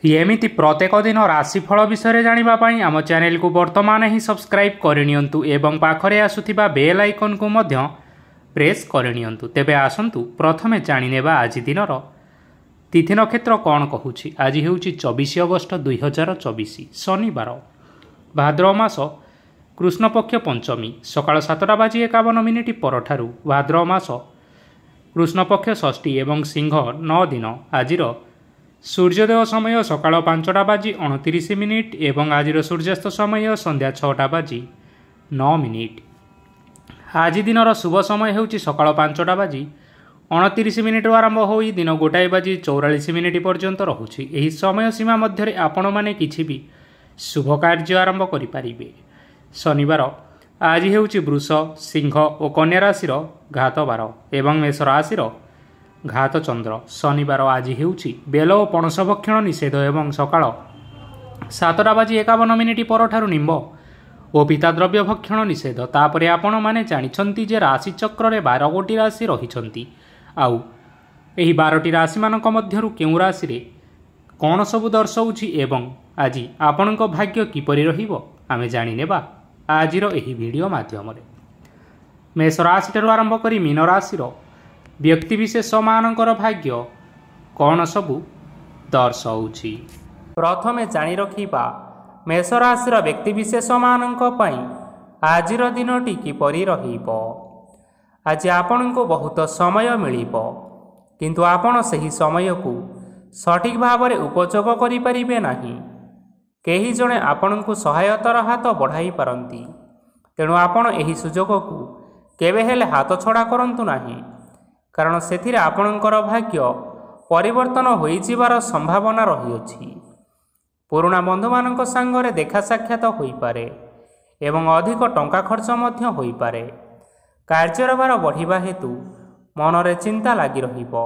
एमिति प्रत्येक दिन राशिफल विषय जानिबा पई आम चैनल को वर्तमान ही सब्सक्राइब करनियंतु एवं पाखरे आसुथिबा बेल आइकन को मध्य प्रेस करनियंतु। तेबे आसंतु प्रथमे जानिनेबा आज दिनर तिथि नक्षत्र कौन कहूछि। आज हेउछि 24 अगस्त 2024 शनिवार, भाद्रव मास कृष्ण पक्ष पंचमी सकाळ 7:51 परठारु भाद्रव मास कृष्ण पक्ष षष्ठी एवं सिंह 9 दिन। आजिर सूर्योदय समय सकाळ 5:29 एवं आजिर सूर्यास्त समय संध्या 6:09। आज दिनर शुभ समय हेउछि सकाळ 5:29 आरंभ होई दिन 1:44 पर्यंत रहुछि। एही समय सीमा मध्य आपण माने किछि भी शुभ कार्य आरंभ करि परिबे। शनिवार आज हेउछि वृष, सिंह और कन्या राशिर घात बार एवं मेष राशिर घात चंद्र। शनिवार आज हेउछि बेल और पणस भक्षण निषेध एवं सकाळ 7:51 परठारु निम्ब और पिताद्रव्य भक्षण निषेध। तापरे आपण माने जानिछंती जे राशि चक्र रे 12 गोटी राशि रहिछंती। आउ एही 12टी राशि मानक मध्यरु केउ राशि रे कोन सब दर्शाउछि एवं आज आपणक भाग्य किपरि रहिबो आमे जानि नेबा आजिर एही वीडियो माध्यम रे। मेष राशि ठारु आरंभ करी मीन राशिर व्यक्तिविशेष मानकर भाग्य कौन सबू दर्शाउछि। प्रथमे जानि रखिबा मेष राशिर व्यक्तिविशेष मानक पई आजिर दिनटी किपरि रहिबो। आज आपनको बहुत समय मिलिबो, किंतु आपण सही समय को सठिक भाव में उपयोग करि परिबे नाही। केही जणे आपनको सहायतार हाथ बढ़ाई पारंती, तेणु आपण एही सुजोग को केबे हेले हाथ छड़ा करंतु नाही, कारण सेथिरे आपणकर भाग्य परिवर्तन होई जिबार संभावना रहिअछि। पुराणा बंधु मानक संगरे देखा साक्षात होई पारे एवं अधिक टंका खर्च मध्य होई पारे। कार्यर भार बढ़िबा हेतु मनरे चिंता लागि रहिबो।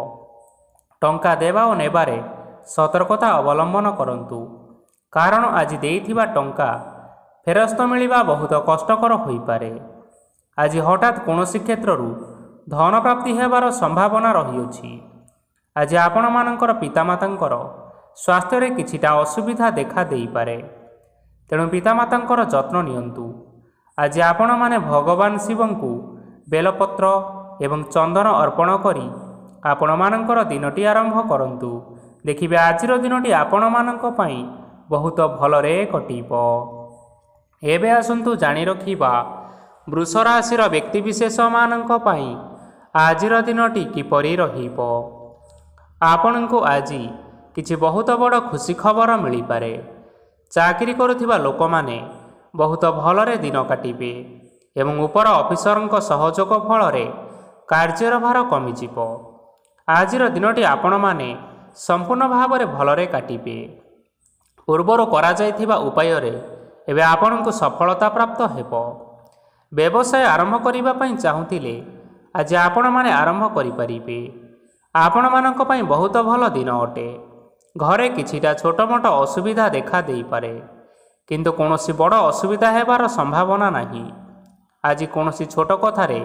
टंका देवा और नेबारे सतर्कता अवलंबन करंतु, कारण आज देइथिबा टंका फेरस्त मिलिबा बहुत कष्टकर होई पारे। आज हठात कोनोसी क्षेत्ररू धन प्राप्ति हेबार संभावना रहिअछि। आज आपण मानकर पितामातांकर स्वास्थ्य रे किछिटा असुविधा देखा देई पारे, तेणु पितामातांकर जत्न नियंतु। आज आपण माने भगवान शिवंकु बेलपत्र एवं चंदन अर्पण करी आपण मानकर दिनटी आरंभ करंतु। देखिबे आजिर दिनटी आपण मानक पई बहुत भलरे कटिबो। एबे आसंतु जानि रखिबा वृष राशिर व्यक्तिविशेष मानक पई आजिर दिनटी किपरि रहिबो। आपनको आजि किछि बहुत बड़ खुशी खबर मिली पारे। चाकरी करुथिबा लोक माने बहुत भलरे दिन काटिबे एवं उपर ऑफिसरଙ୍କ सहयोग फलरे कार्यर भार कमिजिबो। आजिर दिनटी आपण माने संपूर्ण भाव में भलरे काटिबे। पूर्वर करा जायथिबा उपाय रे एबे आपनको सफलता प्राप्त हेबो। व्यवसाय आरंभ करिबा पई चाहुतिले आज आपण माने आरंभ करि परिबे। आपण मानक पई बहुत भल दिन अटे। घरे किछिटा छोट मोट असुविधा देखा देई पारे, किंतु कोनोसी बड़ असुविधा हेबार संभावना नाही। आज कोनोसी छोट कथारे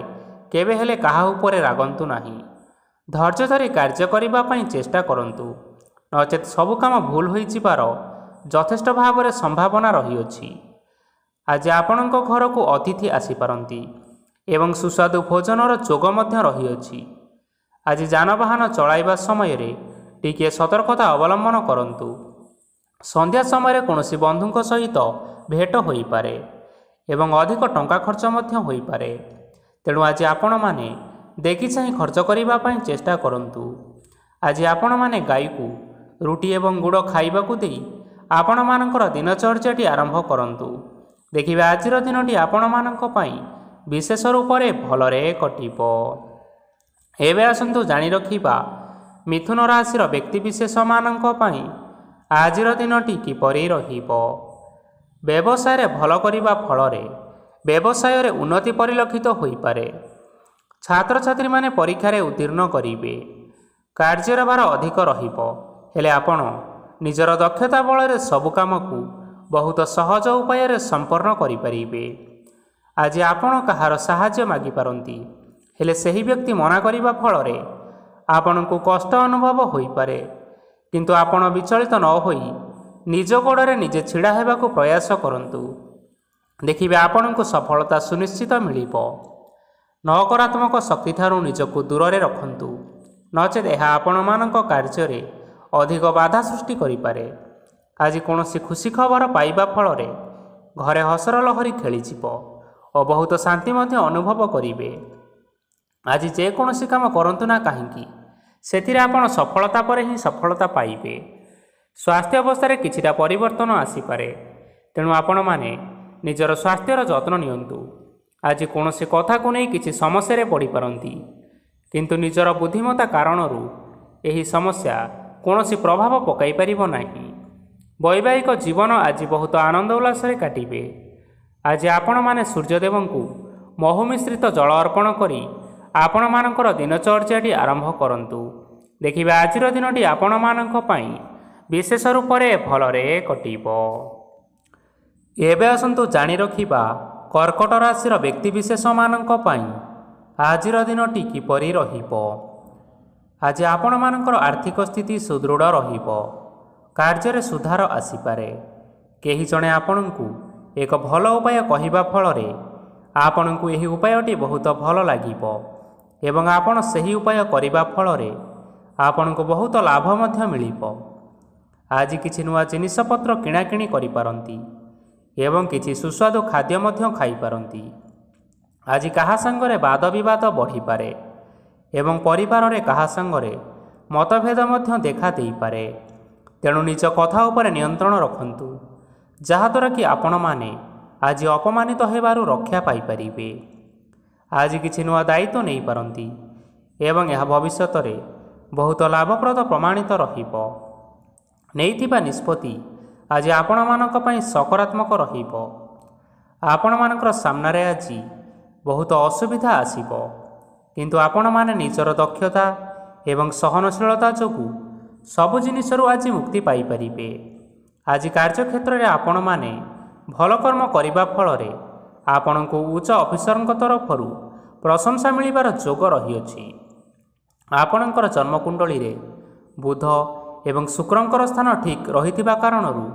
केबे हेले काहा उपरे रागंतु नाही। धैर्य धरी कार्य करिबा पई चेष्टा करंतु, नचेत सबु काम भूल होई जिबार यथेष्ट भाव में संभावना रहिअछि। आज आपणक घर को अतिथि आसी पारंती एवं सुस्वादु भोजनर जोग मध्य रहिअछि। आज जानवाहन चलाइबा समय रे टिके सतर्कता अवलंबन करंतु। संध्या समय कोनोसी बंधुक सहित भेट होई पारे एवं अधिक टंका खर्च मध्य होई पारे, तेणु आज आपण माने देखि चाहि खर्च करिबा पई चेष्टा करंतु। आज आपण माने गाई को रुटी एवं गुड़ खाइबाकू देई आपण मानकर दिनचर्याटी आरंभ करंतु। देखिबे आजिर दिनटी आपण मानक पई विशेष रूप से भलरे कटिबो। एबे आसंतु जानि रखिबा मिथुन राशिर व्यक्तिविशेष मानक पई आजिर दिनटी किपरि रहिबो। व्यवसाय रे भल करिबा फलरे व्यवसाय रे उन्नति परिलक्षित होई पारे। छात्र छात्री माने परीक्षा रे उत्तीर्ण करिबे। कार्यर भार अधिक रहिबो, हेले आपण निजर दक्षता बल रे सब काम को बहुत सहज उपाय रे संपन्न करि परिबे। आज आपण कहार सहाय्य मागी पारंती, हेले सही व्यक्ति मना करिबा फलरे आपण को कष्ट अनुभव होई पारे, କିନ୍ତୁ ଆପଣ ବିଚଳିତ ନ ହୋଇ ନିଜ ଗୋଡ଼ରେ ନିଜେ ଛିଡ଼ା ହେବାକୁ ପ୍ରୟାସ କରନ୍ତୁ। ଦେଖିବେ ଆପଣଙ୍କୁ ସଫଳତା ସୁନିଶ୍ଚିତ ମିଳିବ। ନକାରାତ୍ମକ ଶକ୍ତିଠାରୁ ନିଜକୁ ଦୂରରେ ରଖନ୍ତୁ, ନଚେତ୍ ଏହା ଆପଣମାନଙ୍କ କାର୍ଯ୍ୟରେ ଅଧିକ ବାଧା ସୃଷ୍ଟି କରିପାରେ। ଆଜି କୌଣସି ଖୁସି ଖବର ପାଇବା ଫଳରେ ଘରେ ହସର ଲହରୀ ଖେଳିଯିବ ଓ ବହୁତ ଶାନ୍ତି ମଧ୍ୟ ଅନୁଭବ କରିବେ। ଆଜି ଯେକୌଣସି କାମ କରନ୍ତୁ ନା କାହିଁକି, ସେଥିରେ ଆପଣ ସଫଳତା ପରେ ହିଁ ସଫଳତା ପାଇବେ। ସ୍ୱାସ୍ଥ୍ୟ ଅବସ୍ଥାରେ କିଛିଟା ପରିବର୍ତ୍ତନ ଆସିପାରେ, ତେଣୁ ଆପଣମାନେ ନିଜର ସ୍ୱାସ୍ଥ୍ୟର ଯତ୍ନ ନିଅନ୍ତୁ। ଆଜି କୌଣସି କଥାକୁ ନେଇ କିଛି ସମସ୍ୟାରେ ପଡ଼ିପାରନ୍ତି, କିନ୍ତୁ ନିଜର ବୁଦ୍ଧିମତ୍ତା କାରଣରୁ ଏହି ସମସ୍ୟା କୌଣସି ପ୍ରଭାବ ପକାଇ ପାରିବ ନାହିଁ। ବୈବାହିକ ଜୀବନ ଆଜି ବହୁତ ଆନନ୍ଦ ଉଲ୍ଲାସରେ କାଟିବେ। ଆଜି ଆପଣମାନେ ସୂର୍ଯ୍ୟଦେବଙ୍କୁ ମହୁ ମିଶ୍ରିତ ଜଳ ଅର୍ପଣ କରି ଆପଣମାନଙ୍କର ଦିନଚର୍ଯ୍ୟାଟି ଆରମ୍ଭ କରନ୍ତୁ। ଦେଖିବେ ଆଜିର ଦିନଟି ଆପଣମାନଙ୍କ ପାଇଁ ବିଶେଷ ରୂପରେ ଭଲରେ କଟିବ। ଏବେ ଆସନ୍ତୁ ଜାଣି ରଖିବା କର୍କଟ ରାଶିର ବ୍ୟକ୍ତିବିଶେଷମାନଙ୍କ ପାଇଁ ଆଜିର ଦିନଟି କିପରି ରହିବ। ଆଜି ଆପଣମାନଙ୍କର ଆର୍ଥିକ ସ୍ଥିତି ସୁଦୃଢ଼ ରହିବ। କାର୍ଯ୍ୟରେ ସୁଧାର ଆସିପାରେ। କେହି ଜଣେ ଆପଣଙ୍କୁ ଏକ ଭଲ ଉପାୟ କହିବା ଫଳରେ ଆପଣଙ୍କୁ ଏହି ଉପାୟଟି ବହୁତ ଭଲ ଲାଗିବ ଏବଂ ଆପଣ ସେହି ଉପାୟ କରିବା ଫଳରେ ଆପଣଙ୍କୁ ବହୁତ ଲାଭ ମଧ୍ୟ ମିଳିବ। ଆଜି କିଛି ନୂଆ ଜିନିଷପତ୍ର କିଣାକିଣି କରିପାରନ୍ତି ଏବଂ କିଛି ସୁସ୍ୱାଦୁ ଖାଦ୍ୟ ମଧ୍ୟ ଖାଇପାରନ୍ତି। ଆଜି କାହା ସାଙ୍ଗରେ ବାଦ ବିବାଦ ବଢ଼ିପାରେ ଏବଂ ପରିବାରରେ କାହା ସାଙ୍ଗରେ ମତଭେଦ ମଧ୍ୟ ଦେଖା ଦେଇପାରେ। ତେଣୁ ନିଜ କଥା ଉପରେ ନିୟନ୍ତ୍ରଣ ରଖନ୍ତୁ, ଯାହାଦ୍ୱାରା କି ଆପଣମାନେ ଆଜି ଅପମାନିତ ହେବାରୁ ରକ୍ଷା ପାଇପାରିବେ। ଆଜି କିଛି ନୂଆ ଦାୟିତ୍ୱ ନେଇପାରନ୍ତି ଏବଂ ଏହା ଭବିଷ୍ୟତରେ ବହୁତ ଲାଭପ୍ରଦ ପ୍ରମାଣିତ ରହିବ। ନେଇଥିବା ନିଷ୍ପତ୍ତି ଆଜି ଆପଣମାନଙ୍କ ପାଇଁ ସକାରାତ୍ମକ ରହିବ। ଆପଣମାନଙ୍କର ସାମ୍ନାରେ ଆଜି ବହୁତ ଅସୁବିଧା ଆସିବ, କିନ୍ତୁ ଆପଣମାନେ ନିଜର ଦକ୍ଷତା ଏବଂ ସହନଶୀଳତା ଯୋଗୁଁ ସବୁ ଜିନିଷରୁ ଆଜି ମୁକ୍ତି ପାଇପାରିବେ। ଆଜି କାର୍ଯ୍ୟକ୍ଷେତ୍ରରେ ଆପଣମାନେ ଭଲ କର୍ମ କରିବା ଫଳରେ ଆପଣଙ୍କୁ ଉଚ୍ଚ ଅଫିସରଙ୍କ ତରଫରୁ ପ୍ରଶଂସା ମିଳିବାର ଯୋଗ ରହିଅଛି। ଆପଣଙ୍କର ଜନ୍ମକୁଣ୍ଡଳୀରେ ବୁଧ ଏବଂ ଶୁକ୍ରଙ୍କର ସ୍ଥାନ ଠିକ୍ ରହିଥିବା କାରଣରୁ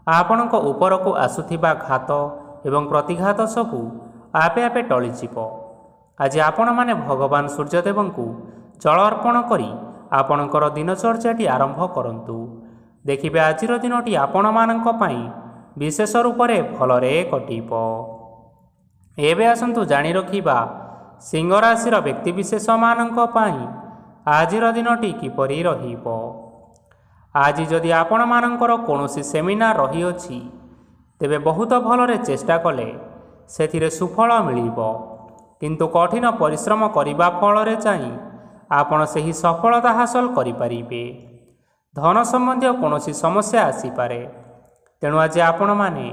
ଆପଣଙ୍କ ଉପରକୁ ଆସୁଥିବା ଘାତ ଏବଂ ପ୍ରତିଘାତ ସବୁ ଆପେ ଆପେ ଟଳିଯିବ। ଆଜି ଆପଣମାନେ ଭଗବାନ ସୂର୍ଯ୍ୟଦେବଙ୍କୁ ଜଳ ଅର୍ପଣ କରି ଆପଣଙ୍କର ଦିନଚର୍ଯ୍ୟାଟି ଆରମ୍ଭ କରନ୍ତୁ। ଦେଖିବେ ଆଜିର ଦିନଟି ଆପଣମାନଙ୍କ ପାଇଁ ବିଶେଷ ରୂପରେ ଭଲରେ କଟିବ। ଏବେ ଆସନ୍ତୁ ଜାଣି ରଖିବା ସିଂହ ରାଶିର ବ୍ୟକ୍ତିବିଶେଷମାନଙ୍କ ପାଇଁ ଆଜିର ଦିନଟି କିପରି ରହିବ। ଆଜି ଯଦି ଆପଣମାନଙ୍କର କୌଣସି ସେମିନାର ରହିଅଛି, ତେବେ ବହୁତ ଭଲରେ ଚେଷ୍ଟା କଲେ ସେଥିରେ ସୁଫଳ ମିଳିବ, କିନ୍ତୁ କଠିନ ପରିଶ୍ରମ କରିବା ଫଳରେ ଯାଇ ଆପଣ ସେହି ସଫଳତା ହାସଲ କରିପାରିବେ। ଧନ ସମ୍ବନ୍ଧୀୟ କୌଣସି ସମସ୍ୟା ଆସିପାରେ, ତେଣୁ ଆଜି ଆପଣମାନେ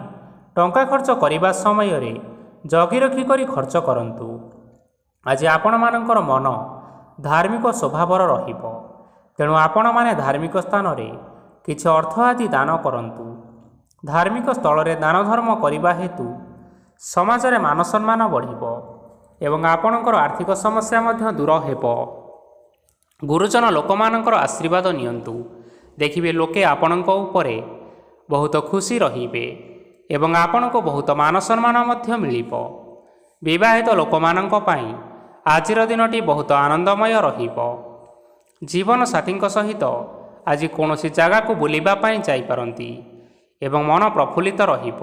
ଟଙ୍କା ଖର୍ଚ୍ଚ କରିବା ସମୟରେ ଜଗି ରଖି କରି ଖର୍ଚ୍ଚ କରନ୍ତୁ। ଆଜି ଆପଣମାନଙ୍କର ମନ ଧାର୍ମିକ ସ୍ୱଭାବର ରହିବ, ତେଣୁ ଆପଣମାନେ ଧାର୍ମିକ ସ୍ଥାନରେ କିଛି ଅର୍ଥ ଆଦି ଦାନ କରନ୍ତୁ। ଧାର୍ମିକ ସ୍ଥଳରେ ଦାନ ଧର୍ମ କରିବା ହେତୁ ସମାଜରେ ମାନ ସମ୍ମାନ ବଢ଼ିବ ଏବଂ ଆପଣଙ୍କର ଆର୍ଥିକ ସମସ୍ୟା ମଧ୍ୟ ଦୂର ହେବ। ଗୁରୁଜନ ଲୋକମାନଙ୍କର ଆଶୀର୍ବାଦ ନିଅନ୍ତୁ। ଦେଖିବେ ଲୋକେ ଆପଣଙ୍କ ଉପରେ ବହୁତ ଖୁସି ରହିବେ ଏବଂ ଆପଣଙ୍କୁ ବହୁତ ମାନ ସମ୍ମାନ ମଧ୍ୟ ମିଳିବ। ବିବାହିତ ଲୋକମାନଙ୍କ ପାଇଁ ଆଜିର ଦିନଟି ବହୁତ ଆନନ୍ଦମୟ ରହିବ। ଜୀବନସାଥୀଙ୍କ ସହିତ ଆଜି କୌଣସି ଜାଗାକୁ ବୁଲିବା ପାଇଁ ଯାଇପାରନ୍ତି ଏବଂ ମନ ପ୍ରଫୁଲ୍ଲିତ ରହିବ।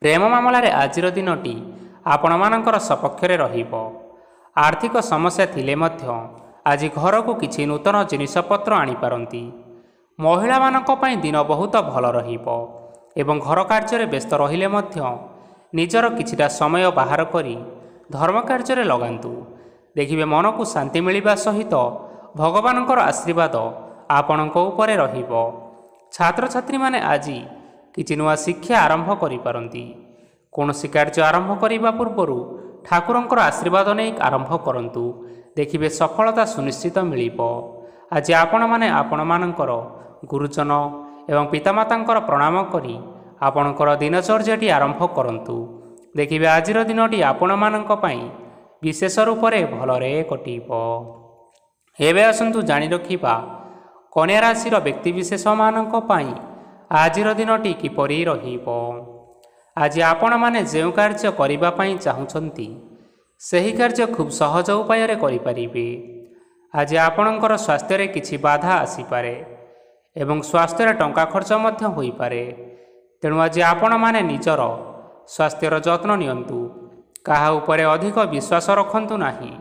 ପ୍ରେମ ମାମଲାରେ ଆଜିର ଦିନଟି ଆପଣମାନଙ୍କର ସପକ୍ଷରେ ରହିବ। ଆର୍ଥିକ ସମସ୍ୟା ଥିଲେ ମଧ୍ୟ ଆଜି ଘରକୁ କିଛି ନୂତନ ଜିନିଷପତ୍ର ଆଣିପାରନ୍ତି। ମହିଳାମାନଙ୍କ ପାଇଁ ଦିନ ବହୁତ ଭଲ ରହିବ ଏବଂ ଘର କାର୍ଯ୍ୟରେ ବ୍ୟସ୍ତ ରହିଲେ ମଧ୍ୟ ନିଜର କିଛିଟା ସମୟ ବାହାର କରି ଧର୍ମ କାର୍ଯ୍ୟରେ ଲଗାନ୍ତୁ। ଦେଖିବେ ମନକୁ ଶାନ୍ତି ମିଳିବା ସହିତ ଭଗବାନଙ୍କର ଆଶୀର୍ବାଦ ଆପଣଙ୍କ ଉପରେ ରହିବ। ଛାତ୍ରଛାତ୍ରୀମାନେ ଆଜି କିଛି ନୂଆ ଶିକ୍ଷା ଆରମ୍ଭ କରିପାରନ୍ତି। କୌଣସି କାର୍ଯ୍ୟ ଆରମ୍ଭ କରିବା ପୂର୍ବରୁ ଠାକୁରଙ୍କର ଆଶୀର୍ବାଦ ନେଇ ଆରମ୍ଭ କରନ୍ତୁ। ଦେଖିବେ ସଫଳତା ସୁନିଶ୍ଚିତ ମିଳିବ। ଆଜି ଆପଣମାନେ ଆପଣମାନଙ୍କର ଗୁରୁଜନ ଏବଂ ପିତାମାତାଙ୍କର ପ୍ରଣାମ କରି ଆପଣଙ୍କର ଦିନଚର୍ଯ୍ୟାଟି ଆରମ୍ଭ କରନ୍ତୁ। ଦେଖିବେ ଆଜିର ଦିନଟି ଆପଣମାନଙ୍କ ପାଇଁ ବିଶେଷ ରୂପରେ ଭଲରେ କଟିବ। ଏବେ ଆସନ୍ତୁ ଜାଣି ରଖିବା କନ୍ୟା ରାଶିର ବ୍ୟକ୍ତିବିଶେଷମାନଙ୍କ ପାଇଁ ଆଜିର ଦିନଟି କିପରି ରହିବ? ଆଜି ଆପଣମାନେ ଯେଉଁ କାର୍ଯ୍ୟ କରିବା ପାଇଁ ଚାହୁଁଛନ୍ତି ସେହି କାର୍ଯ୍ୟ ଖୁବ୍ ସହଜ ଉପାୟରେ କରିପାରିବେ। ଆଜି ଆପଣଙ୍କର ସ୍ୱାସ୍ଥ୍ୟରେ କିଛି ବାଧା ଆସିପାରେ ଏବଂ ସ୍ୱାସ୍ଥ୍ୟରେ ଟଙ୍କା ଖର୍ଚ୍ଚ ମଧ୍ୟ ହୋଇପାରେ। ତେଣୁ ଆଜି ଆପଣମାନେ ନିଜର ସ୍ୱାସ୍ଥ୍ୟର ଯତ୍ନ ନିଅନ୍ତୁ। କାହା ଉପରେ ଅଧିକ ବିଶ୍ୱାସ ରଖନ୍ତୁ ନାହିଁ,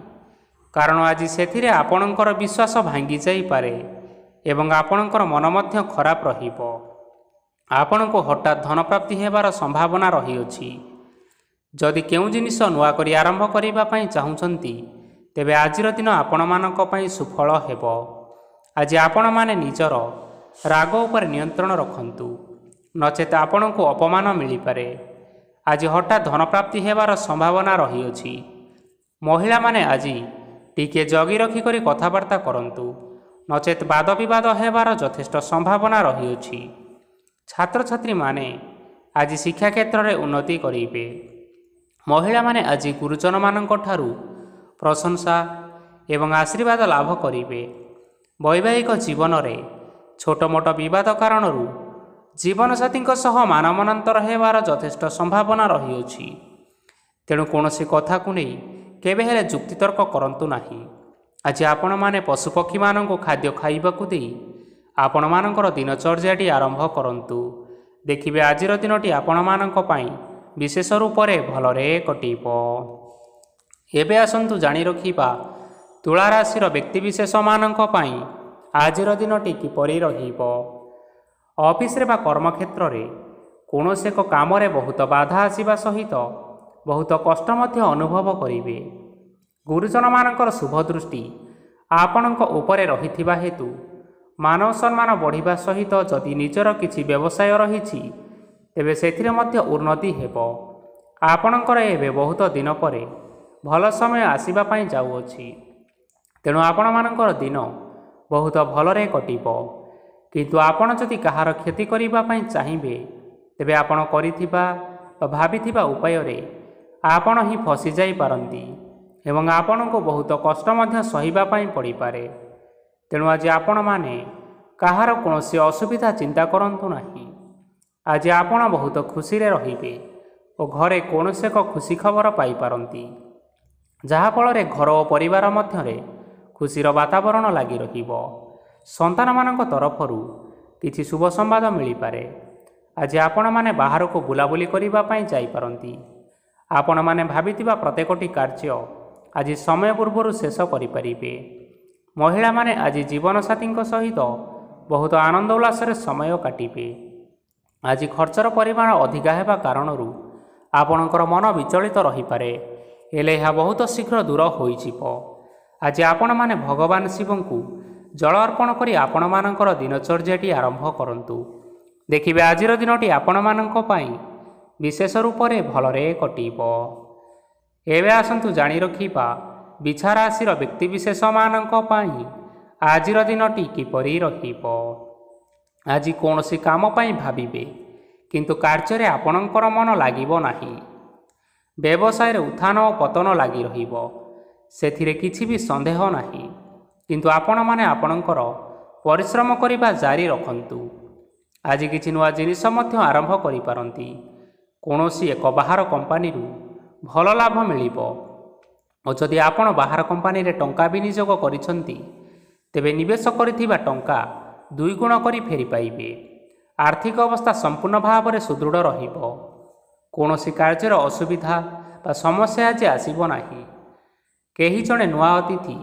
କାରଣ ଆଜି ସେଥିରେ ଆପଣଙ୍କର ବିଶ୍ୱାସ ଭାଙ୍ଗି ଯାଇପାରେ ଏବଂ ଆପଣଙ୍କର ମନ ମଧ୍ୟ ଖରାପ ରହିବ। ଆପଣଙ୍କୁ ହଠାତ୍ ଧନପ୍ରାପ୍ତି ହେବାର ସମ୍ଭାବନା ରହିଅଛି। ଯଦି କେଉଁ ଜିନିଷ ନୂଆ କରି ଆରମ୍ଭ କରିବା ପାଇଁ ଚାହୁଁଛନ୍ତି ତେବେ ଆଜିର ଦିନ ଆପଣମାନଙ୍କ ପାଇଁ ସୁଫଳ ହେବ। ଆଜି ଆପଣମାନେ ନିଜର ରାଗ ଉପରେ ନିୟନ୍ତ୍ରଣ ରଖନ୍ତୁ, ନଚେତ୍ ଆପଣଙ୍କୁ ଅପମାନ ମିଳିପାରେ। ଆଜି ହଠାତ୍ ଧନପ୍ରାପ୍ତି ହେବାର ସମ୍ଭାବନା ରହିଅଛି। ମହିଳାମାନେ ଆଜି ଟିକିଏ ଜଗି ରଖିକରି କଥାବାର୍ତ୍ତା କରନ୍ତୁ, ନଚେତ୍ ବାଦବିବାଦ ହେବାର ଯଥେଷ୍ଟ ସମ୍ଭାବନା ରହିଅଛି। ଛାତ୍ରଛାତ୍ରୀମାନେ ଆଜି ଶିକ୍ଷା କ୍ଷେତ୍ରରେ ଉନ୍ନତି କରିବେ। ମହିଳାମାନେ ଆଜି ଗୁରୁଜନମାନଙ୍କ ଠାରୁ ପ୍ରଶଂସା ଏବଂ ଆଶୀର୍ବାଦ ଲାଭ କରିବେ। ବୈବାହିକ ଜୀବନରେ ଛୋଟ ମୋଟ ବିବାଦ କାରଣରୁ ଜୀବନସାଥୀଙ୍କ ସହ ମାନମନାନ୍ତର ହେବାର ଯଥେଷ୍ଟ ସମ୍ଭାବନା ରହିଅଛି। ତେଣୁ କୌଣସି କଥାକୁ ନେଇ କେବେ ହେଲେ ଯୁକ୍ତିତର୍କ କରନ୍ତୁ ନାହିଁ। ଆଜି ଆପଣମାନେ ପଶୁପକ୍ଷୀମାନଙ୍କୁ ଖାଦ୍ୟ ଖାଇବାକୁ ଦେଇ ଆପଣମାନଙ୍କର ଦିନଚର୍ଯ୍ୟାଟି ଆରମ୍ଭ କରନ୍ତୁ। ଦେଖିବେ ଆଜିର ଦିନଟି ଆପଣମାନଙ୍କ ପାଇଁ ବିଶେଷ ରୂପରେ ଭଲରେ କଟିବ। ଏବେ ଆସନ୍ତୁ ଜାଣି ରଖିବା ତୁଳା ରାଶିର ବ୍ୟକ୍ତିବିଶେଷମାନଙ୍କ ପାଇଁ ଆଜିର ଦିନଟି କିପରି ରହିବ। ଅଫିସରେ ବା କର୍ମକ୍ଷେତ୍ରରେ କୌଣସି ଏକ କାମରେ ବହୁତ ବାଧା ଆସିବା ସହିତ ବହୁତ କଷ୍ଟ ମଧ୍ୟ ଅନୁଭବ କରିବେ। ଗୁରୁଜନମାନଙ୍କର ଶୁଭ ଦୃଷ୍ଟି ଆପଣଙ୍କ ଉପରେ ରହିଥିବା ହେତୁ ମାନବ ସମ୍ମାନ ବଢ଼ିବା ସହିତ ଯଦି ନିଜର କିଛି ବ୍ୟବସାୟ ରହିଛି ତେବେ ସେଥିରେ ମଧ୍ୟ ଉନ୍ନତି ହେବ। ଆପଣଙ୍କର ଏବେ ବହୁତ ଦିନ ପରେ ଭଲ ସମୟ ଆସିବା ପାଇଁ ଯାଉଅଛି। ତେଣୁ ଆପଣମାନଙ୍କର ଦିନ ବହୁତ ଭଲରେ କଟିବ। କିନ୍ତୁ ଆପଣ ଯଦି କାହାର କ୍ଷତି କରିବା ପାଇଁ ଚାହିଁବେ ତେବେ ଆପଣ କରିଥିବା ବା ଭାବିଥିବା ଉପାୟରେ ଆପଣ ହିଁ ଫସିଯାଇପାରନ୍ତି ଏବଂ ଆପଣଙ୍କୁ ବହୁତ କଷ୍ଟ ମଧ୍ୟ ସହିବା ପାଇଁ ପଡ଼ିପାରେ। ତେଣୁ ଆଜି ଆପଣମାନେ କାହାର କୌଣସି ଅସୁବିଧା ଚିନ୍ତା କରନ୍ତୁ ନାହିଁ। ଆଜି ଆପଣ ବହୁତ ଖୁସିରେ ରହିବେ ଓ ଘରେ କୌଣସି ଏକ ଖୁସି ଖବର ପାଇପାରନ୍ତି, ଯାହାଫଳରେ ଘର ଓ ପରିବାର ମଧ୍ୟରେ ଖୁସିର ବାତାବରଣ ଲାଗି ରହିବ। ସନ୍ତାନମାନଙ୍କ ତରଫରୁ କିଛି ଶୁଭ ସମ୍ବାଦ ମିଳିପାରେ। ଆଜି ଆପଣମାନେ ବାହାରକୁ ବୁଲାବୁଲି କରିବା ପାଇଁ ଯାଇପାରନ୍ତି। ଆପଣମାନେ ଭାବିଥିବା ପ୍ରତ୍ୟେକଟି କାର୍ଯ୍ୟ ଆଜି ସମୟ ପୂର୍ବରୁ ଶେଷ କରିପାରିବେ। ମହିଳାମାନେ ଆଜି ଜୀବନସାଥୀଙ୍କ ସହିତ ବହୁତ ଆନନ୍ଦ ଉଲ୍ଲାସରେ ସମୟ କାଟିବେ। ଆଜି ଖର୍ଚ୍ଚର ପରିମାଣ ଅଧିକା ହେବା କାରଣରୁ ଆପଣଙ୍କର ମନ ବିଚଳିତ ରହିପାରେ, ହେଲେ ଏହା ବହୁତ ଶୀଘ୍ର ଦୂର ହୋଇଯିବ। ଆଜି ଆପଣମାନେ ଭଗବାନ ଶିବଙ୍କୁ ଜଳ ଅର୍ପଣ କରି ଆପଣମାନଙ୍କର ଦିନଚର୍ଯ୍ୟାଟି ଆରମ୍ଭ କରନ୍ତୁ। ଦେଖିବେ ଆଜିର ଦିନଟି ଆପଣମାନଙ୍କ ପାଇଁ ବିଶେଷ ରୂପରେ ଭଲରେ କଟିବ। ଏବେ ଆସନ୍ତୁ ଜାଣି ରଖିବା ବିଛା ରାଶିର ବ୍ୟକ୍ତିବିଶେଷମାନଙ୍କ ପାଇଁ ଆଜିର ଦିନଟି କିପରି ରହିବ। ଆଜି କୌଣସି କାମ ପାଇଁ ଭାବିବେ, କିନ୍ତୁ କାର୍ଯ୍ୟରେ ଆପଣଙ୍କର ମନ ଲାଗିବ ନାହିଁ। ବ୍ୟବସାୟରେ ଉତ୍ଥାନ ଓ ପତନ ଲାଗି ରହିବ, ସେଥିରେ କିଛି ବି ସନ୍ଦେହ ନାହିଁ। କିନ୍ତୁ ଆପଣମାନେ ଆପଣଙ୍କର ପରିଶ୍ରମ କରିବା ଜାରି ରଖନ୍ତୁ। ଆଜି କିଛି ନୂଆ ଜିନିଷ ମଧ୍ୟ ଆରମ୍ଭ କରିପାରନ୍ତି। କୌଣସି ଏକ ବାହାର କମ୍ପାନୀରୁ ଭଲ ଲାଭ ମିଳିବ ଓ ଯଦି ଆପଣ ବାହାର କମ୍ପାନୀରେ ଟଙ୍କା ବିନିଯୋଗ କରିଛନ୍ତି ତେବେ ନିବେଶ କରିଥିବା ଟଙ୍କା ଦୁଇଗୁଣ କରି ଫେରି ପାଇବେ। ଆର୍ଥିକ ଅବସ୍ଥା ସମ୍ପୂର୍ଣ୍ଣ ଭାବରେ ସୁଦୃଢ଼ ରହିବ। କୌଣସି କାର୍ଯ୍ୟର ଅସୁବିଧା ବା ସମସ୍ୟା ଆଜି ଆସିବ ନାହିଁ। କେହି ଜଣେ ନୂଆ ଅତିଥି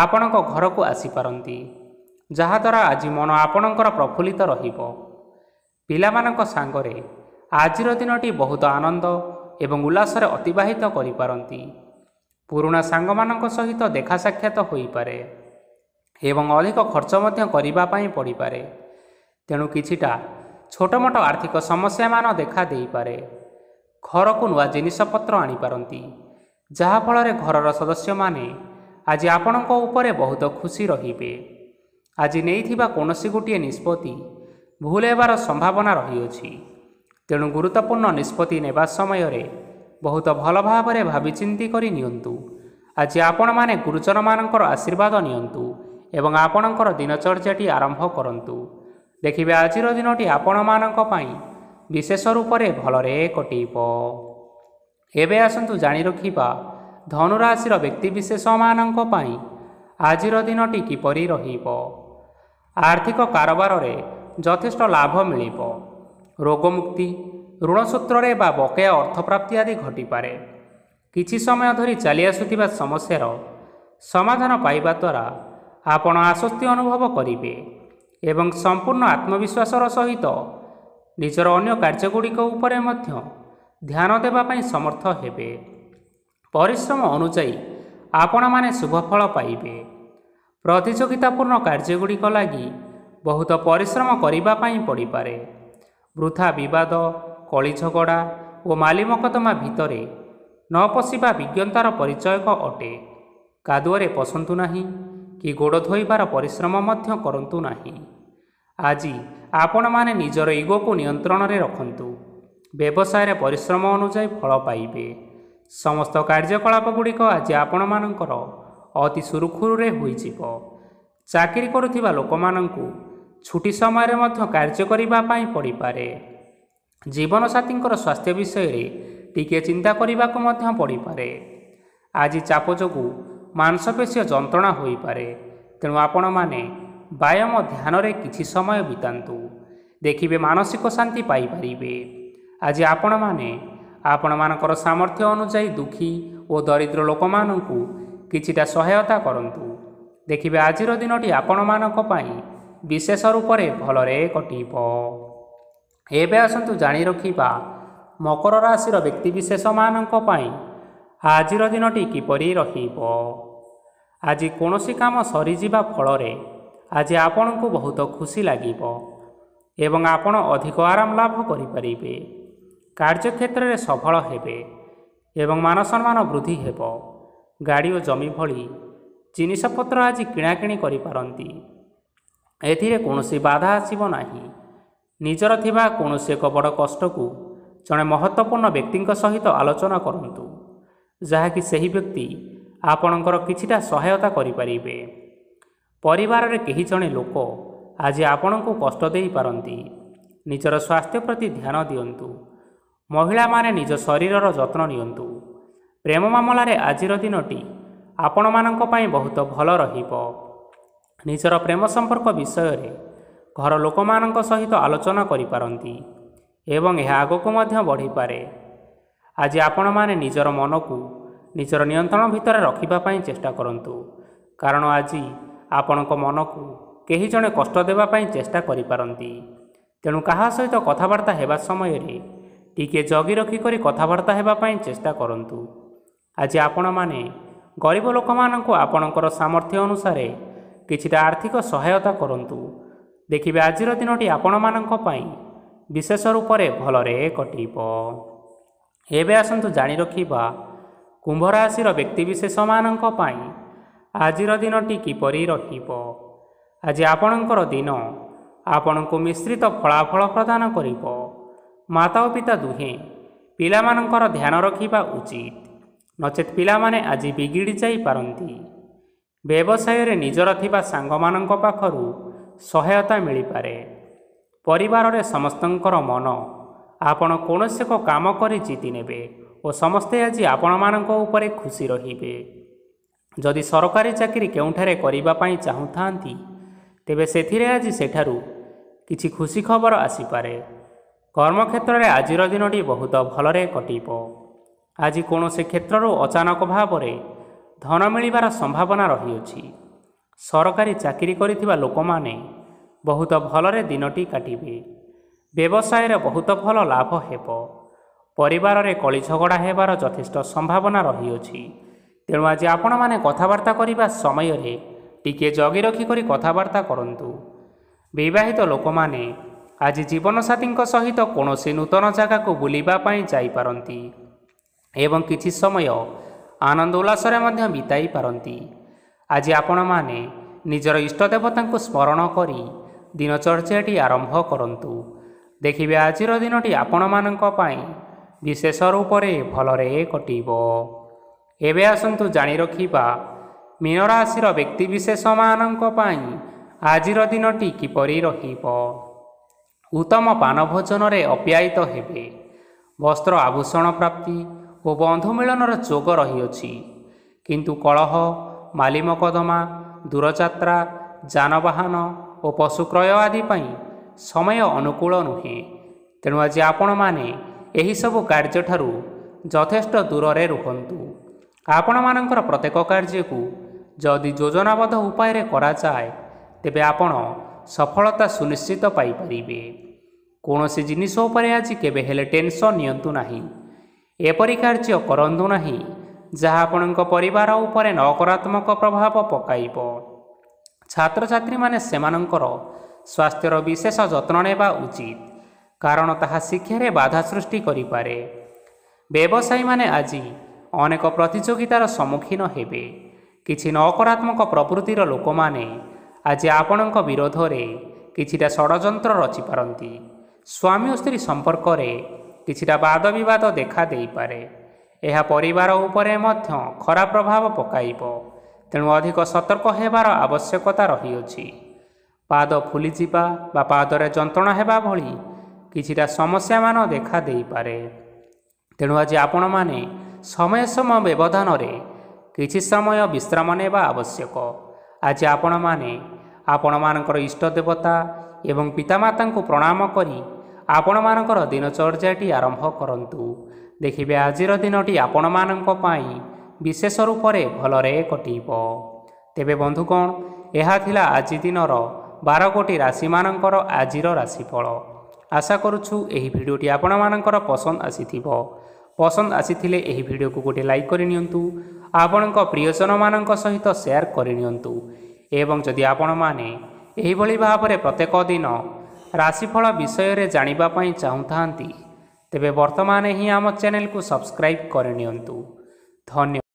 ଆପଣଙ୍କ ଘରକୁ ଆସିପାରନ୍ତି, ଯାହାଦ୍ୱାରା ଆଜି ମନ ଆପଣଙ୍କର ପ୍ରଫୁଲ୍ଲିତ ରହିବ। ପିଲାମାନଙ୍କ ସାଙ୍ଗରେ ଆଜିର ଦିନଟି ବହୁତ ଆନନ୍ଦ ଏବଂ ଉଲ୍ଲାସରେ ଅତିବାହିତ କରିପାରନ୍ତି। ପୁରୁଣା ସାଙ୍ଗମାନଙ୍କ ସହିତ ଦେଖା ସାକ୍ଷାତ ହୋଇପାରେ ଏବଂ ଅଧିକ ଖର୍ଚ୍ଚ ମଧ୍ୟ କରିବା ପାଇଁ ପଡ଼ିପାରେ। ତେଣୁ କିଛିଟା ଛୋଟମୋଟ ଆର୍ଥିକ ସମସ୍ୟାମାନ ଦେଖା ଦେଇପାରେ। ଘରକୁ ନୂଆ ଜିନିଷପତ୍ର ଆଣିପାରନ୍ତି, ଯାହାଫଳରେ ଘରର ସଦସ୍ୟମାନେ ଆଜି ଆପଣଙ୍କ ଉପରେ ବହୁତ ଖୁସି ରହିବେ। ଆଜି ନେଇଥିବା କୌଣସି ଗୋଟିଏ ନିଷ୍ପତ୍ତି ଭୁଲ ହେବାର ସମ୍ଭାବନା ରହିଅଛି। ତେଣୁ ଗୁରୁତ୍ୱପୂର୍ଣ୍ଣ ନିଷ୍ପତ୍ତି ନେବା ସମୟରେ ବହୁତ ଭଲ ଭାବରେ ଭାବିଚିନ୍ତି କରି ନିଅନ୍ତୁ। ଆଜି ଆପଣମାନେ ଗୁରୁଜନମାନଙ୍କର ଆଶୀର୍ବାଦ ନିଅନ୍ତୁ ଏବଂ ଆପଣଙ୍କର ଦିନଚର୍ଯ୍ୟାଟି ଆରମ୍ଭ କରନ୍ତୁ। ଦେଖିବେ ଆଜିର ଦିନଟି ଆପଣମାନଙ୍କ ପାଇଁ ବିଶେଷ ରୂପରେ ଭଲରେ କଟିବ। ଏବେ ଆସନ୍ତୁ ଜାଣି ରଖିବା ଧନୁରାଶିର ବ୍ୟକ୍ତିବିଶେଷମାନଙ୍କ ପାଇଁ ଆଜିର ଦିନଟି କିପରି ରହିବ। ଆର୍ଥିକ କାରବାରରେ ଯଥେଷ୍ଟ ଲାଭ ମିଳିବ। ରୋଗମୁକ୍ତି, ଋଣ ସୂତ୍ରରେ ବା ବକେୟା ଅର୍ଥପ୍ରାପ୍ତି ଆଦି ଘଟିପାରେ। କିଛି ସମୟ ଧରି ଚାଲି ଆସୁଥିବା ସମସ୍ୟାର ସମାଧାନ ପାଇବା ଦ୍ୱାରା ଆପଣ ଆଶ୍ୱସ୍ତି ଅନୁଭବ କରିବେ ଏବଂ ସମ୍ପୂର୍ଣ୍ଣ ଆତ୍ମବିଶ୍ୱାସର ସହିତ ନିଜର ଅନ୍ୟ କାର୍ଯ୍ୟଗୁଡ଼ିକ ଉପରେ ମଧ୍ୟ ଧ୍ୟାନ ଦେବା ପାଇଁ ସମର୍ଥ ହେବେ। ପରିଶ୍ରମ ଅନୁଯାୟୀ ଆପଣମାନେ ଶୁଭଫଳ ପାଇବେ। ପ୍ରତିଯୋଗିତାପୂର୍ଣ୍ଣ କାର୍ଯ୍ୟଗୁଡ଼ିକ ଲାଗି ବହୁତ ପରିଶ୍ରମ କରିବା ପାଇଁ ପଡ଼ିପାରେ। ବୃଥା ବିବାଦ, କଳିଝଗଡ଼ା ଓ ମାଲିମକଦ୍ଦମା ଭିତରେ ନ ପଶିବା ବିଜ୍ଞତାର ପରିଚୟକ ଅଟେ। କାଦୁଅରେ ପଶନ୍ତୁ ନାହିଁ କି ଗୋଡ଼ ଧୋଇବାର ପରିଶ୍ରମ ମଧ୍ୟ କରନ୍ତୁ ନାହିଁ। ଆଜି ଆପଣମାନେ ନିଜର ଇଗୋକୁ ନିୟନ୍ତ୍ରଣରେ ରଖନ୍ତୁ। ବ୍ୟବସାୟରେ ପରିଶ୍ରମ ଅନୁଯାୟୀ ଫଳ ପାଇବେ। ସମସ୍ତ କାର୍ଯ୍ୟକଳାପଗୁଡ଼ିକ ଆଜି ଆପଣମାନଙ୍କର ଅତି ସୁରୁଖୁରୁରେ ହୋଇଯିବ। ଚାକିରି କରୁଥିବା ଲୋକମାନଙ୍କୁ ଛୁଟି ସମୟରେ ମଧ୍ୟ କାର୍ଯ୍ୟ କରିବା ପାଇଁ ପଡ଼ିପାରେ। ଜୀବନସାଥୀଙ୍କର ସ୍ୱାସ୍ଥ୍ୟ ବିଷୟରେ ଟିକିଏ ଚିନ୍ତା କରିବାକୁ ମଧ୍ୟ ପଡ଼ିପାରେ। ଆଜି ଚାପ ଯୋଗୁଁ ମାଂସପେଶୀୟ ଯନ୍ତ୍ରଣା ହୋଇପାରେ, ତେଣୁ ଆପଣମାନେ ବ୍ୟାୟାମ ଧ୍ୟାନରେ କିଛି ସମୟ ବିତାନ୍ତୁ। ଦେଖିବେ ମାନସିକ ଶାନ୍ତି ପାଇପାରିବେ। ଆଜି ଆପଣମାନେ ଆପଣମାନଙ୍କର ସାମର୍ଥ୍ୟ ଅନୁଯାୟୀ ଦୁଃଖୀ ଓ ଦରିଦ୍ର ଲୋକମାନଙ୍କୁ କିଛିଟା ସହାୟତା କରନ୍ତୁ। ଦେଖିବେ ଆଜିର ଦିନଟି ଆପଣମାନଙ୍କ ପାଇଁ ବିଶେଷ ରୂପରେ ଭଲରେ କଟିବ। ଏବେ ଆସନ୍ତୁ ଜାଣି ରଖିବା ମକର ରାଶିର ବ୍ୟକ୍ତିବିଶେଷମାନଙ୍କ ପାଇଁ ଆଜିର ଦିନଟି କିପରି ରହିବ। ଆଜି କୌଣସି କାମ ସରିଯିବା ଫଳରେ ଆଜି ଆପଣଙ୍କୁ ବହୁତ ଖୁସି ଲାଗିବ ଏବଂ ଆପଣ ଅଧିକ ଆରାମ ଲାଭ କରିପାରିବେ। କାର୍ଯ୍ୟକ୍ଷେତ୍ରରେ ସଫଳ ହେବେ ଏବଂ ମାନସମ୍ମାନ ବୃଦ୍ଧି ହେବ। ଗାଡ଼ି ଓ ଜମି ଭଳି ଜିନିଷପତ୍ର ଆଜି କିଣାକିଣି କରିପାରନ୍ତି। ଏଥିରେ କୌଣସି ବାଧା ଆସିବ ନାହିଁ। ନିଜର ଥିବା କୌଣସି ଏକ ବଡ଼ କଷ୍ଟକୁ ଜଣେ ମହତ୍ତ୍ୱପୂର୍ଣ୍ଣ ବ୍ୟକ୍ତିଙ୍କ ସହିତ ଆଲୋଚନା କରନ୍ତୁ, ଯାହାକି ସେହି ବ୍ୟକ୍ତି ଆପଣଙ୍କର କିଛିଟା ସହାୟତା କରିପାରିବେ। ପରିବାରରେ କେହି ଜଣେ ଲୋକ ଆଜି ଆପଣଙ୍କୁ କଷ୍ଟ ଦେଇପାରନ୍ତି। ନିଜର ସ୍ୱାସ୍ଥ୍ୟ ପ୍ରତି ଧ୍ୟାନ ଦିଅନ୍ତୁ। ମହିଳାମାନେ ନିଜ ଶରୀରର ଯତ୍ନ ନିଅନ୍ତୁ। ପ୍ରେମ ମାମଲାରେ ଆଜିର ଦିନଟି ଆପଣମାନଙ୍କ ପାଇଁ ବହୁତ ଭଲ ରହିବ। ନିଜର ପ୍ରେମ ସମ୍ପର୍କ ବିଷୟରେ ଘର ଲୋକମାନଙ୍କ ସହିତ ଆଲୋଚନା କରିପାରନ୍ତି ଏବଂ ଏହା ଆଗକୁ ମଧ୍ୟ ବଢ଼ିପାରେ। ଆଜି ଆପଣମାନେ ନିଜର ମନକୁ ନିଜର ନିୟନ୍ତ୍ରଣ ଭିତରେ ରଖିବା ପାଇଁ ଚେଷ୍ଟା କରନ୍ତୁ, କାରଣ ଆଜି ଆପଣଙ୍କ ମନକୁ କେହି ଜଣେ କଷ୍ଟ ଦେବା ପାଇଁ ଚେଷ୍ଟା କରିପାରନ୍ତି। ତେଣୁ କାହା ସହିତ କଥାବାର୍ତ୍ତା ହେବା ସମୟରେ ଟିକିଏ ଜଗି ରଖିକରି କଥାବାର୍ତ୍ତା ହେବା ପାଇଁ ଚେଷ୍ଟା କରନ୍ତୁ। ଆଜି ଆପଣମାନେ ଗରିବ ଲୋକମାନଙ୍କୁ ଆପଣଙ୍କର ସାମର୍ଥ୍ୟ ଅନୁସାରେ କିଛିଟା ଆର୍ଥିକ ସହାୟତା କରନ୍ତୁ। ଦେଖିବେ ଆଜିର ଦିନଟି ଆପଣମାନଙ୍କ ପାଇଁ ବିଶେଷ ରୂପରେ ଭଲରେ କଟିବ। ଏବେ ଆସନ୍ତୁ ଜାଣି ରଖିବା କୁମ୍ଭ ରାଶିର ବ୍ୟକ୍ତିବିଶେଷମାନଙ୍କ ପାଇଁ ଆଜିର ଦିନଟି କିପରି ରହିବ। ଆଜି ଆପଣଙ୍କର ଦିନ ଆପଣଙ୍କୁ ମିଶ୍ରିତ ଫଳାଫଳ ପ୍ରଦାନ କରିବ। ମାତା ଓ ପିତା ଦୁହେଁ ପିଲାମାନଙ୍କର ଧ୍ୟାନ ରଖିବା ଉଚିତ, ନଚେତ୍ ପିଲାମାନେ ଆଜି ବିଗିଡ଼ି ଯାଇପାରନ୍ତି। ବ୍ୟବସାୟରେ ନିଜର ଥିବା ସାଙ୍ଗମାନଙ୍କ ପାଖରୁ ସହାୟତା ମିଳିପାରେ। ପରିବାରରେ ସମସ୍ତଙ୍କର ମନ ଆପଣ କୌଣସି ଏକ କାମ କରି ଜିତି ନେବେ ଓ ସମସ୍ତେ ଆଜି ଆପଣମାନଙ୍କ ଉପରେ ଖୁସି ରହିବେ। ଯଦି ସରକାରୀ ଚାକିରି କେଉଁଠାରେ କରିବା ପାଇଁ ଚାହୁଁଥାନ୍ତି, ତେବେ ସେଥିରେ ଆଜି ସେଠାରୁ କିଛି ଖୁସି ଖବର ଆସିପାରେ। କର୍ମକ୍ଷେତ୍ରରେ ଆଜିର ଦିନଟି ବହୁତ ଭଲରେ କଟିବ। ଆଜି କୌଣସି କ୍ଷେତ୍ରରୁ ଅଚାନକ ଭାବରେ ଧନ ମିଳିବାର ସମ୍ଭାବନା ରହିଅଛି। ସରକାରୀ ଚାକିରି କରିଥିବା ଲୋକମାନେ ବହୁତ ଭଲରେ ଦିନଟି କାଟିବେ। ବ୍ୟବସାୟରେ ବହୁତ ଭଲ ଲାଭ ହେବ। ପରିବାରରେ କଳିଝଗଡ଼ା ହେବାର ଯଥେଷ୍ଟ ସମ୍ଭାବନା ରହିଅଛି। ତେଣୁ ଆଜି ଆପଣମାନେ କଥାବାର୍ତ୍ତା କରିବା ସମୟରେ ଟିକିଏ ଜଗି ରଖିକରି କଥାବାର୍ତ୍ତା କରନ୍ତୁ। ବିବାହିତ ଲୋକମାନେ ଆଜି ଜୀବନସାଥୀଙ୍କ ସହିତ କୌଣସି ନୂତନ ଜାଗାକୁ ବୁଲିବା ପାଇଁ ଯାଇପାରନ୍ତି ଏବଂ କିଛି ସମୟ ଆନନ୍ଦ ଉଲ୍ଲାସରେ ମଧ୍ୟ ବିତାଇ ପାରନ୍ତି। ଆଜି ଆପଣମାନେ ନିଜର ଇଷ୍ଟଦେବତାଙ୍କୁ ସ୍ମରଣ କରି ଦିନଚର୍ଯ୍ୟାଟି ଆରମ୍ଭ କରନ୍ତୁ। ଦେଖିବେ ଆଜିର ଦିନଟି ଆପଣମାନଙ୍କ ପାଇଁ ବିଶେଷ ରୂପରେ ଭଲରେ କଟିବ। ଏବେ ଆସନ୍ତୁ ଜାଣି ରଖିବା ମୀନ ରାଶିର ବ୍ୟକ୍ତିବିଶେଷମାନଙ୍କ ପାଇଁ ଆଜିର ଦିନଟି କିପରି ରହିବ। ଉତ୍ତମ ପାନ ଭୋଜନରେ ଅପ୍ୟାୟିତ ହେବେ। ବସ୍ତ୍ର ଆଭୂଷଣ ପ୍ରାପ୍ତି ଓ ବନ୍ଧୁ ମିଳନର ଯୋଗ ରହିଅଛି। କିନ୍ତୁ କଳହ, ମାଲି ମକଦ୍ଦମା, ଦୂରଯାତ୍ରା, ଯାନବାହନ ଓ ପଶୁ କ୍ରୟ ଆଦି ପାଇଁ ସମୟ ଅନୁକୂଳ ନୁହେଁ। ତେଣୁ ଆଜି ଆପଣମାନେ ଏହିସବୁ କାର୍ଯ୍ୟଠାରୁ ଯଥେଷ୍ଟ ଦୂରରେ ରୁହନ୍ତୁ। ଆପଣମାନଙ୍କର ପ୍ରତ୍ୟେକ କାର୍ଯ୍ୟକୁ ଯଦି ଯୋଜନାବଦ୍ଧ ଉପାୟରେ କରାଯାଏ ତେବେ ଆପଣ ସଫଳତା ସୁନିଶ୍ଚିତ ପାଇପାରିବେ। କୌଣସି ଜିନିଷ ଉପରେ ଆଜି କେବେ ହେଲେ ଟେନସନ୍ ନିଅନ୍ତୁ ନାହିଁ। ଏପରି କାର୍ଯ୍ୟ କରନ୍ତୁ ନାହିଁ ଯାହା ଆପଣଙ୍କ ପରିବାର ଉପରେ ନକାରାତ୍ମକ ପ୍ରଭାବ ପକାଇବ। ଛାତ୍ରଛାତ୍ରୀମାନେ ସେମାନଙ୍କର ସ୍ୱାସ୍ଥ୍ୟର ବିଶେଷ ଯତ୍ନ ନେବା ଉଚିତ, କାରଣ ତାହା ଶିକ୍ଷାରେ ବାଧା ସୃଷ୍ଟି କରିପାରେ। ବ୍ୟବସାୟୀମାନେ ଆଜି ଅନେକ ପ୍ରତିଯୋଗିତାର ସମ୍ମୁଖୀନ ହେବେ। କିଛି ନକାରାତ୍ମକ ପ୍ରବୃତ୍ତିର ଲୋକମାନେ ଆଜି ଆପଣଙ୍କ ବିରୋଧରେ କିଛିଟା ଷଡ଼ଯନ୍ତ୍ର ରଚିପାରନ୍ତି। ସ୍ୱାମୀ ଓ ସ୍ତ୍ରୀ ସମ୍ପର୍କରେ କିଛିଟା ବାଦ ବିବାଦ ଦେଖା ଦେଇପାରେ। ଏହା ପରିବାର ଉପରେ ମଧ୍ୟ ଖରାପ ପ୍ରଭାବ ପକାଇବ। ତେଣୁ ଅଧିକ ସତର୍କ ହେବାର ଆବଶ୍ୟକତା ରହିଅଛି। ପାଦ ଫୁଲିଯିବା ବା ପାଦରେ ଯନ୍ତ୍ରଣା ହେବା ଭଳି କିଛିଟା ସମସ୍ୟାମାନ ଦେଖା ଦେଇପାରେ। ତେଣୁ ଆଜି ଆପଣମାନେ ସମୟ ବ୍ୟବଧାନରେ କିଛି ସମୟ ବିଶ୍ରାମ ନେବା ଆବଶ୍ୟକ। ଆଜି ଆପଣମାନେ ଆପଣମାନଙ୍କର ଇଷ୍ଟ ଦେବତା ଏବଂ ପିତାମାତାଙ୍କୁ ପ୍ରଣାମ କରି ଆପଣମାନଙ୍କର ଦିନଚର୍ଯ୍ୟାଟି ଆରମ୍ଭ କରନ୍ତୁ। ଦେଖିବେ ଆଜିର ଦିନଟି ଆପଣମାନଙ୍କ ପାଇଁ ବିଶେଷ ରୂପରେ ଭଲରେ କଟିବ। ତେବେ ବନ୍ଧୁଗଣ, ଏହା ଥିଲା ଆଜି ଦିନର 12 ଗୋଟି ରାଶିମାନଙ୍କର ଆଜିର ରାଶିଫଳ। ଆଶା କରୁଛୁ ଏହି ଭିଡ଼ିଓଟି ଆପଣମାନଙ୍କର ପସନ୍ଦ ଆସିଥିବ। ପସନ୍ଦ ଆସିଥିଲେ ଏହି ଭିଡ଼ିଓକୁ ଗୋଟିଏ ଲାଇକ୍ କରିନିଅନ୍ତୁ। ଆପଣଙ୍କ ପ୍ରିୟଜନମାନଙ୍କ ସହିତ ସେୟାର କରିନିଅନ୍ତୁ। ଏବଂ ଯଦି ଆପଣମାନେ ଏହିଭଳି ଭାବରେ ପ୍ରତ୍ୟେକ ଦିନ ରାଶିଫଳ ବିଷୟରେ ଜାଣିବା ପାଇଁ ଚାହୁଁଥାନ୍ତି ତେବେ ବର୍ତ୍ତମାନ ହିଁ ଆମ ଚ୍ୟାନେଲକୁ ସବସ୍କ୍ରାଇବ୍ କରିନିଅନ୍ତୁ। ଧନ୍ୟବାଦ।